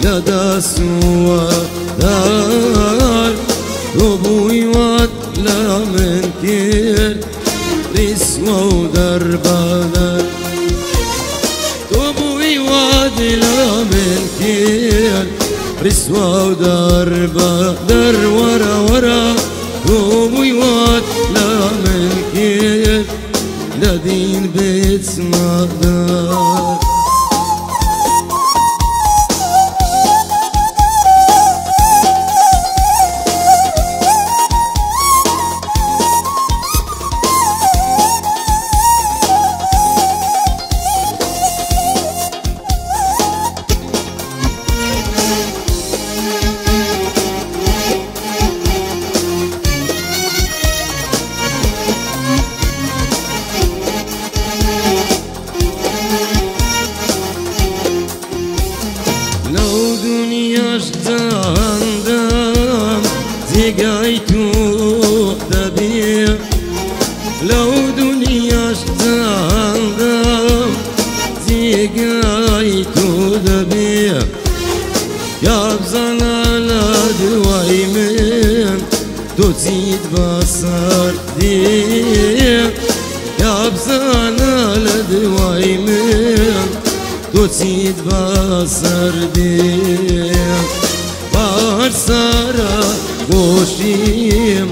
لدى سوادار أبوي وات لا من كير رسوة ودربادار أبوي وات لا من كير رسوة ودربادار ورا ورا أبوي وات لا من كير لدين بيت سمادار زيقايتو دبيع لو دنياش تندم زيقايتو دبيع يا بزنا لا دواي من تزيد بصر ديع يا بزنا لا دواي من تزيد بصر ديع بارسارا وشيم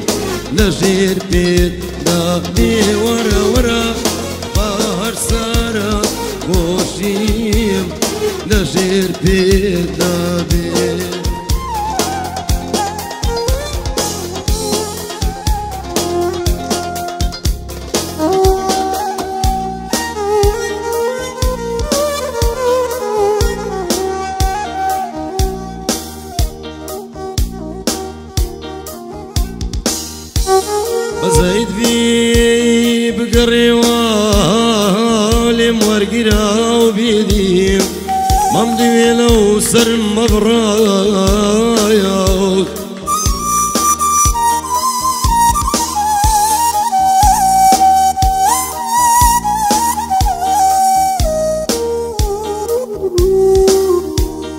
لجير بيت دابي ورا ورا بار سارا وشيم لجير بيت دابي بزيد بي بقري والي مورقرا وبيدي ممدوي لو سر مبرايا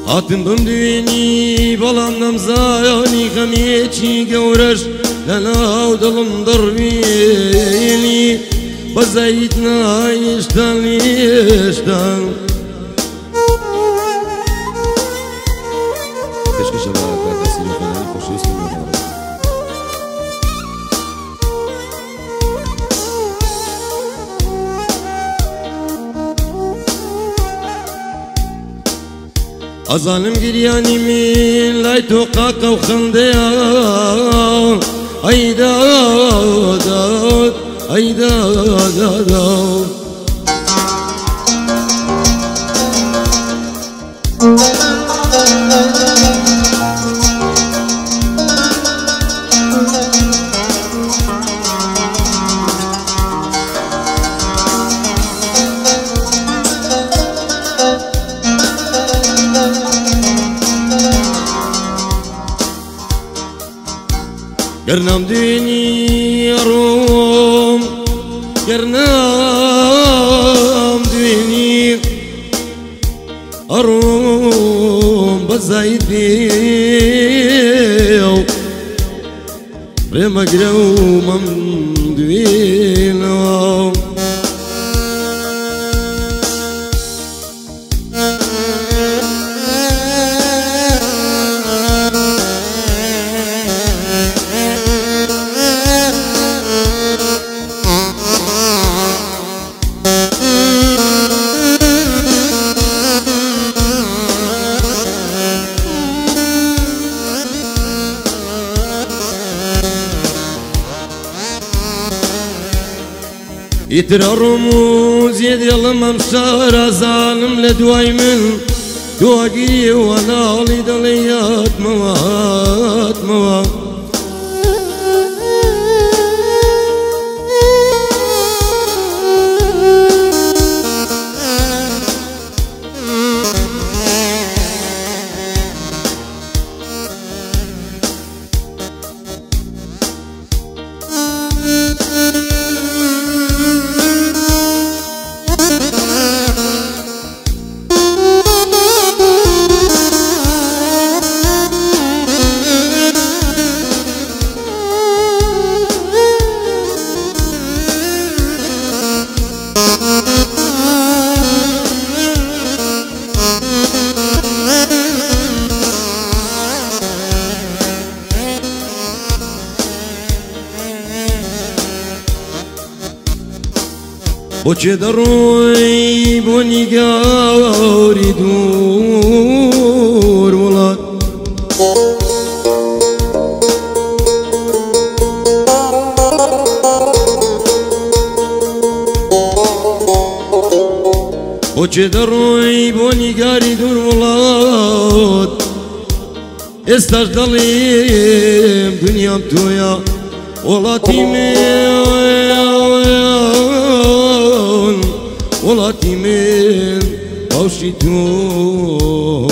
Atın döndüğünü balam namzayani Kamiyeci gavraş Lalav dalım darviyeli Bazayitna iştan iştan Keşke şabaya kardeşi yok yani koşuyorsun böyle أظالم قرياني من لا يتوقعك وخنديان أيدا داد أيدا داد قرنام ديني روم قرنام ديني روم بزايد بيو ريما قروم دوينو يترى الرموز يد يلا ممشار ظالم لدواي من دواقي وانا لي دليات موات موات وچه دروی بو نگاری دور ولاد وچه دروی بو نگاری دور ولاد استاش دلیم دنیام تویا ولاتیمن باشی تو